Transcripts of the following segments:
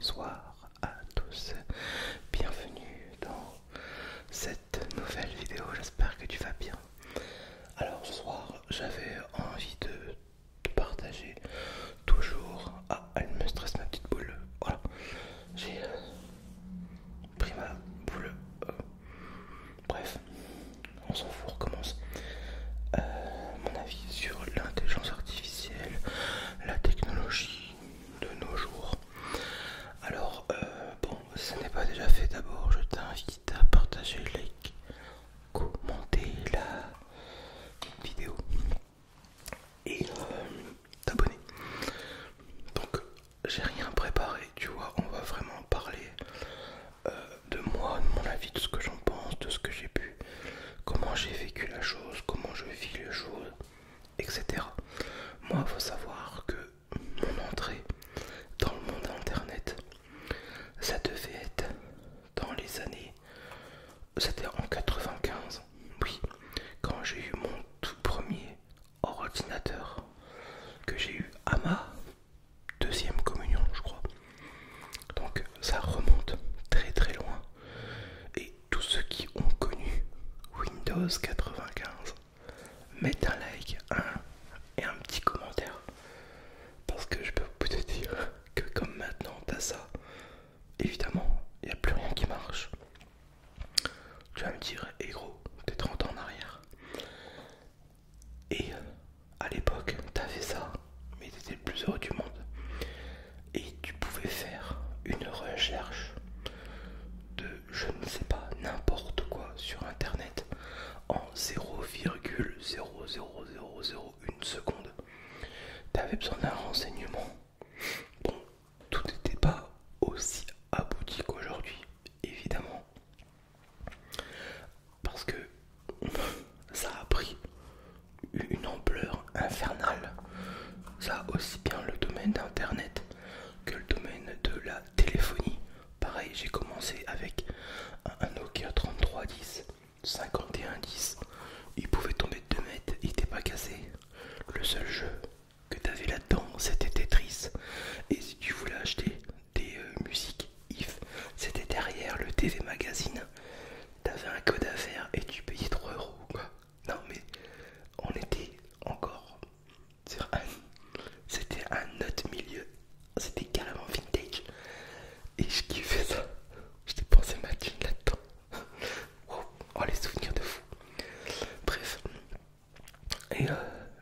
bonsoir à tous, bienvenue dans cette nouvelle vidéo, j'espère que tu vas bien. Alors ce soir j'avais envie de partager toujours... Ah, elle me stresse ma petite boule, voilà, j'ai pris ma boule, bref, on s'en fout, on recommence. Mon avis sur l'intelligence artificielle, la technologie de nos jours. Alors, bon, si ce n'est pas déjà fait, d'abord je t'invite à partager, like, commenter la vidéo et t'abonner. Donc, j'ai rien préparé, tu vois, on va vraiment parler de moi, de mon avis, de ce que j'en pense, de ce que j'ai pu, comment j'ai vécu la chose, comment je vis les choses, etc. Moi, il faut savoir que mon entrée dans le monde internet, ça devait être dans les années... C'était en 95, oui, quand j'ai eu mon tout premier ordinateur, que j'ai eu à ma deuxième communion, je crois. Donc ça remonte très très loin. Et tous ceux qui ont connu Windows 95, mettent un like, et un petit commentaire. Parce que je peux te dire que comme maintenant t'as ça, évidemment, il n'y a plus rien qui marche. Tu vas me dire, eh gros, t'es 30 ans en arrière. Et à l'époque, t'avais ça, mais t'étais le plus heureux du monde. Et tu pouvais faire une recherche de, je ne sais pas, n'importe quoi sur internet en 0,00001 seconde. T'avais besoin d'un renseignement. Bon, tout n'était pas aussi abouti qu'aujourd'hui, évidemment. Parce que ça a pris une ampleur infernale. Ça a aussi bien le domaine d'internet que le domaine de la téléphonie. Pareil, j'ai commencé avec un Nokia 3310, 5110. Il pouvait tomber de 2 mètres, il n'était pas cassé. Le seul jeu que tu avais là-dedans, c'était Tetris. Et si tu voulais acheter des musiques IF, c'était derrière le TV Magazine. T'avais un code à faire et tu payais 3 € quoi. Non mais on était encore sur un... C'était un autre milieu. C'était carrément vintage. Et je kiffais ça. Je dépensais ma thune là-dedans. Wow. Oh les souvenirs de fou. Bref. Et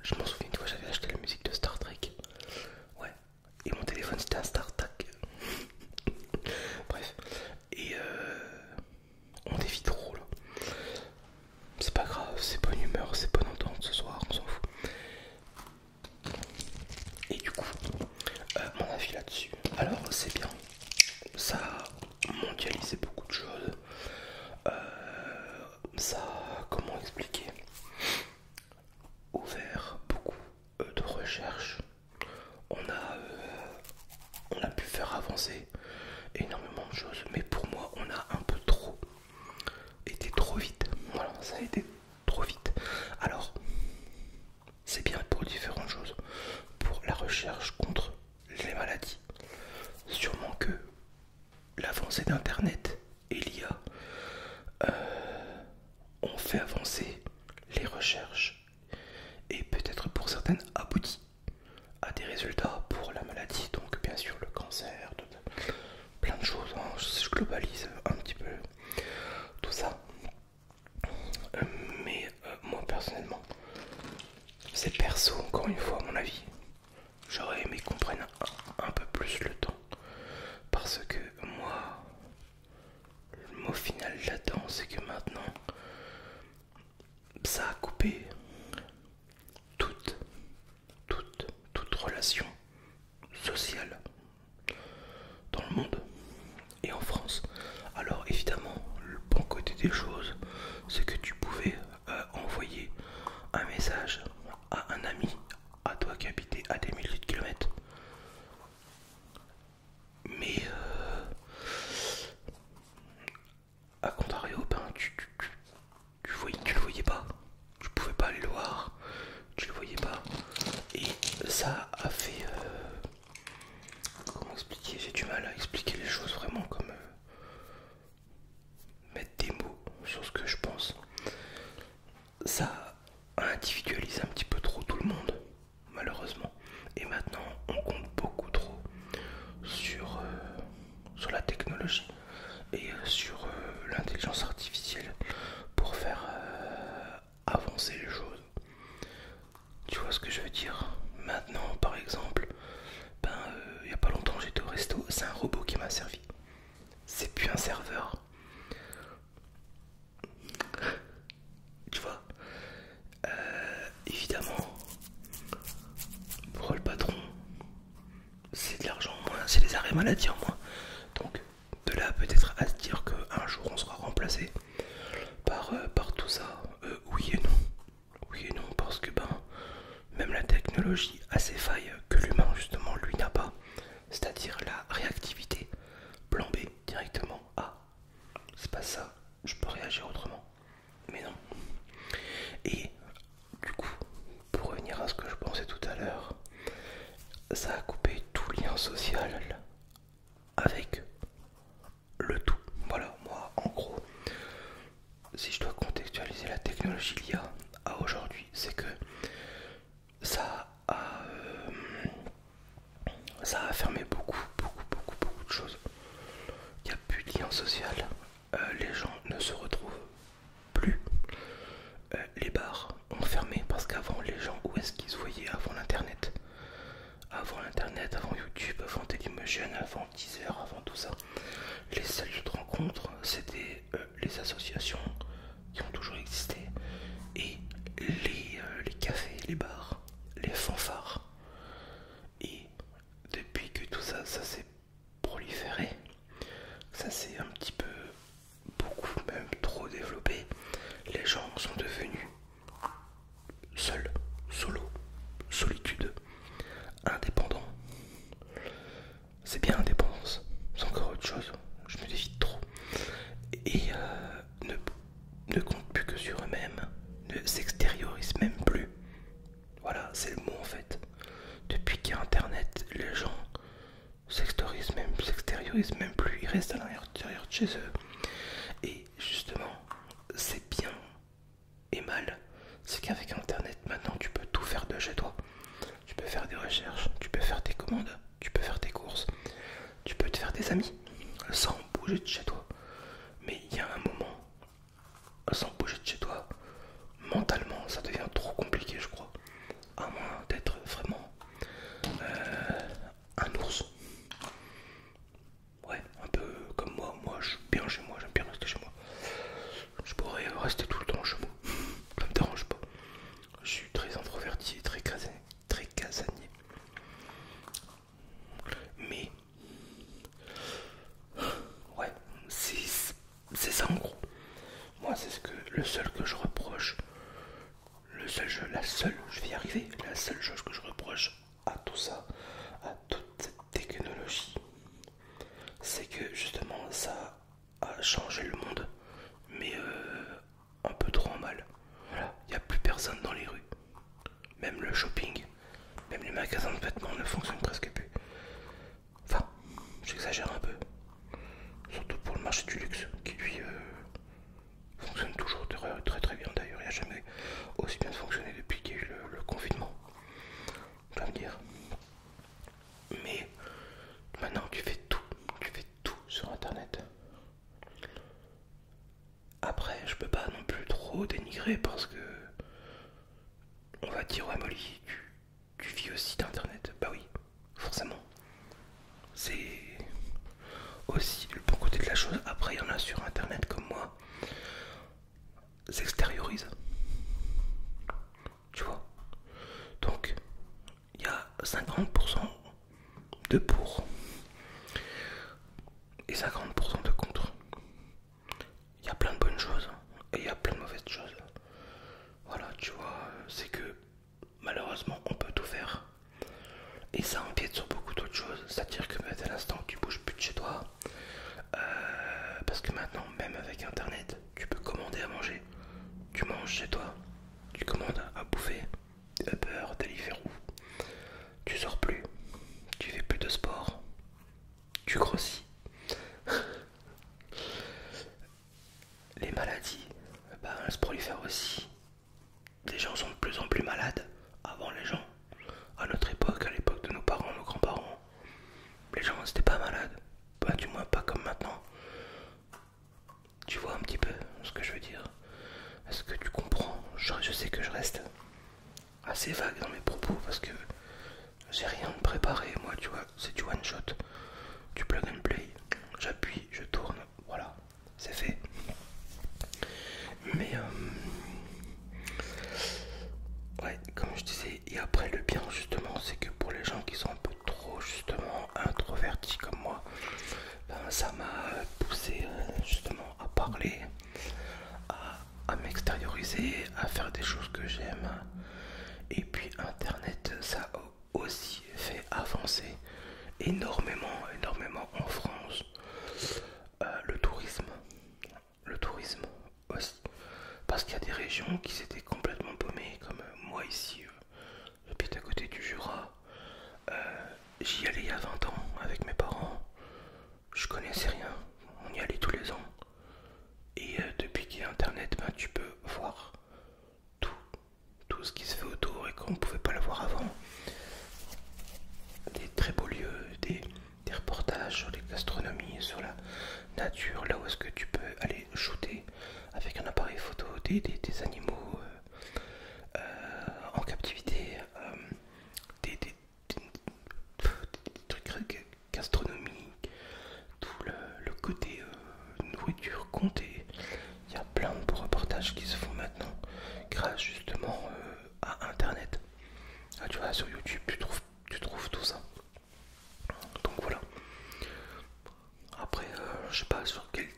je m'en souviens une fois j'avais acheté la musique de Star Trek. Ouais. Et mon téléphone c'était un Star Trek. Bref. Et on dévie trop là. C'est pas grave, c'est bonne humeur, c'est bonne entente ce soir, on s'en fout. Et du coup, mon avis là-dessus. Alors c'est bien. Ça a mondialisé beaucoup de choses. Ça a, comment expliquer, ouvert beaucoup de recherches. On a pu faire avancer énormément de choses, mais pour moi on a un peu trop été trop vite. Voilà, ça a été trop vite. Alors c'est bien pour différentes choses, pour la recherche contre les maladies, sûrement que l'avancée d'internet et l'IA ont fait avancer les recherches et peut-être pour certaines abouti à des résultats pour la maladie, donc bien sûr le cancer, plein de choses, hein. Je globalise un petit peu tout ça. Mais moi personnellement, c'est perso, encore une fois à mon avis. J'aurais aimé qu'on prenne un peu plus le temps. Parce que moi, le mot final là-dedans, c'est que maintenant, ça a coupé toute relation sociale dans le monde et en France. Alors évidemment, le bon côté des choses, c'est que tu pouvais envoyer un message à un ami, à toi qui habitais à des milliers de kilomètres. Mais à contrario, ben, tu le voyais pas. Tu pouvais pas aller le voir. Tu le voyais pas. Et ça a fait... comment expliquer? J'ai du mal à expliquer vraie maladie en moins. Donc de là peut-être à se dire qu'un jour on sera remplacé par tout ça, oui et non. Oui et non, parce que même la technologie a ses failles que l'humain justement lui n'a pas. C'est-à-dire la réactivité. Plan B directement. Ah, c'est pas ça, je peux réagir autrement. Mais non. Et du coup, pour revenir à ce que je pensais tout à l'heure, ça a coupé tout lien social avec le tout. Voilà, moi en gros, si je dois contextualiser la technologie l'IA à aujourd'hui, c'est que ça a, ça a fermé beaucoup de choses. Il n'y a plus de lien social, les gens ne se retrouvent plus. Les bars ont fermé parce qu'avant les gens, où est-ce qu'ils se voyaient avant l'internet? Avant l'internet, avant YouTube, avant Dailymotion, avant Deezer, avant tout ça, les seuls lieux de rencontre c'était les associations qui ont toujours existé et les cafés, les bars, les fanfares. Et depuis que tout ça, ça s'est proliféré, ça s'est un petit peu, beaucoup même trop développé, les gens sont devenus seuls, solo, solitude, indépendants. C'est bien indépendance, c'est encore autre chose, je me défie trop. Et ne comptent plus que sur eux-mêmes, ne s'extériorisent même plus. Voilà, c'est le mot en fait. Depuis qu'il y a internet, les gens s'extériorisent même plus, ils restent à l'intérieur de chez eux. Et justement, c'est bien et mal, c'est qu'avec internet maintenant tu peux tout faire de chez toi. Tu peux faire des recherches, tu peux faire tes commandes, tu peux faire tes courses, tu peux te faire des amis sans bouger de chez toi. Mais il y a un moment, sans bouger de chez toi, mentalement ça devient trop compliqué, je crois. À moins d'être vraiment un ours. Ouais, un peu comme moi. Moi je suis bien chez moi, j'aime bien rester chez moi. Je pourrais rester tout le temps chez moi, ça me dérange pas. Je suis très introverti et très casanier. Mais ouais, c'est ça en gros. Moi c'est ce que le seul que je reproche, je vais y arriver, la seule chose que je reproche à tout ça, à toute cette technologie, c'est que justement ça a changé le monde, mais un peu trop en mal. Voilà, il n'y a plus personne dans les rues. Même le shopping, même les magasins de vêtements ne fonctionnent presque plus. Enfin, j'exagère un peu. Surtout pour le marché du luxe, qui lui fonctionne toujours très bien d'ailleurs. Il n'a jamais aussi bien fonctionné depuis qu'il y a eu le confinement. Tu vas me dire. Mais maintenant tu fais tout sur internet. Après, je peux pas non plus trop dénigrer parce que on va dire ouais Molly, tu vis aussi d'internet. Bah oui, forcément. C'est aussi le bon côté de la chose. Après, il y en a sur internet comme moi, s'extériorise. Tu vois. Donc, il y a 50% de pour et 50% de contre. Il y a plein de bonnes choses et il y a plein de mauvaises choses. Voilà, tu vois, c'est que malheureusement on peut tout faire. Et ça empiète sur beaucoup d'autres choses. C'est-à-dire que à l'instant tu bouges plus de chez toi. Parce que maintenant, même avec internet, tu peux commander à manger. Tu manges chez toi. Tu commandes à bouffer. Uber, Deliveroo. Tu sors plus. Tu fais plus de sport. Tu grossis. Les maladies, elles se prolifèrent aussi. Les gens sont de plus en plus malades. Avant les gens, à notre époque, à l'époque de nos parents, nos grands-parents, les gens n'étaient pas malades. Du moins pas comme maintenant. Tu vois un petit peu ce que je veux dire? Est-ce que tu comprends? Je sais que je reste assez vague dans mes propos parce que j'ai rien de préparé. Moi, tu vois, c'est du one shot, du plug and play. J'appuie, je tourne, voilà, c'est fait. Mais ouais, comme je disais, et après le bien justement, c'est que pour les gens qui sont un peu trop justement introvertis comme énormément en France. Le tourisme aussi. Parce qu'il y a des régions qui s'étaient complètement paumées, comme moi ici, j'habite à côté du Jura. J'y allais il y a 20 ans avec mes parents. Je connaissais rien. On y allait tous les ans. Et depuis qu'il y a internet, ben, tu peux voir tout, tout ce qui se fait autour et qu'on ne pouvait pas le voir avant. Des très beaux lieux, des reportages sur les gastronomies, sur la nature, là où est-ce que tu peux aller shooter avec un appareil photo des animaux en captivité, des trucs gastronomiques, tout le côté nourriture comptée. Il y a plein de beaux reportages qui se font maintenant grâce justement à internet. Ah, tu vois, sur YouTube tu trouves tout ça. Donc voilà. Après, je sais pas sur quel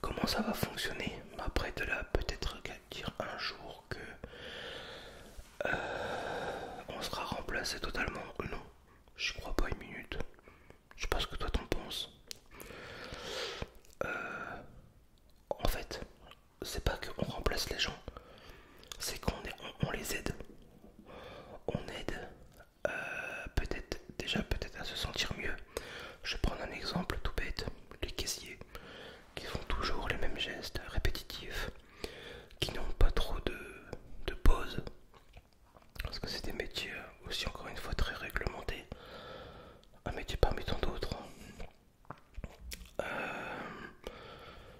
comment ça va fonctionner. Après, de là, peut-être qu'à dire un jour que on sera remplacé totalement. Non, je crois pas une minute. Je sais pas ce que toi t'en penses. En fait, c'est pas qu'on remplace les gens, c'est on les aide. On aide peut-être à se sentir mieux. Je vais prendre un exemple tout bête, les caissiers qui font toujours les mêmes gestes répétitifs, qui n'ont pas trop de pause, parce que c'est des métiers aussi encore une fois très réglementés, un métier parmi tant d'autres.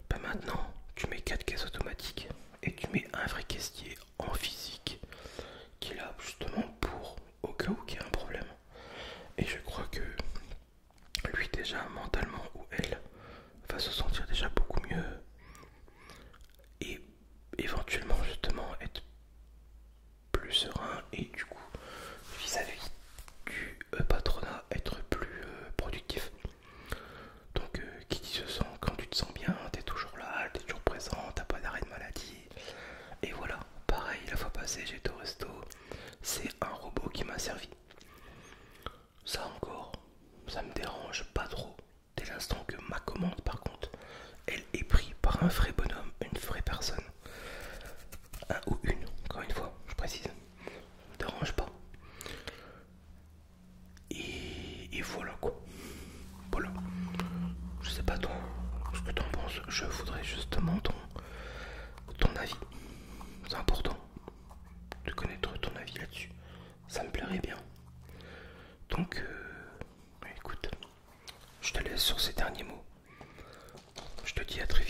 Ben maintenant, tu mets 4 caisses automatiques et tu mets un vrai caissier en physique qui est là justement pour au cas où il y a un problème. Et je crois que lui déjà mentalement ou elle va se sentir déjà beaucoup mieux et éventuellement justement être plus serein et du coup vis-à-vis du patronat être plus productif. Donc qui dit se sent quand tu te sens bien, t'es toujours là, t'es toujours présent, t'as pas d'arrêt de maladie. Et voilà, pareil la fois passée j'étais au resto, c'est un robot qui m'a servi. Ça encore, ça me dérange pas trop. Dès l'instant que ma commande par contre, elle est prise par un vrai bonhomme, une vraie personne. Un ou une, encore une fois, je précise. Ça me dérange pas. Et voilà quoi. Voilà. Je sais pas toi ce que t'en penses. Je voudrais justement ton avis. C'est important de connaître ton avis là-dessus. Ça me plairait bien. Donc, écoute, je te laisse sur ces derniers mots. Je te dis à très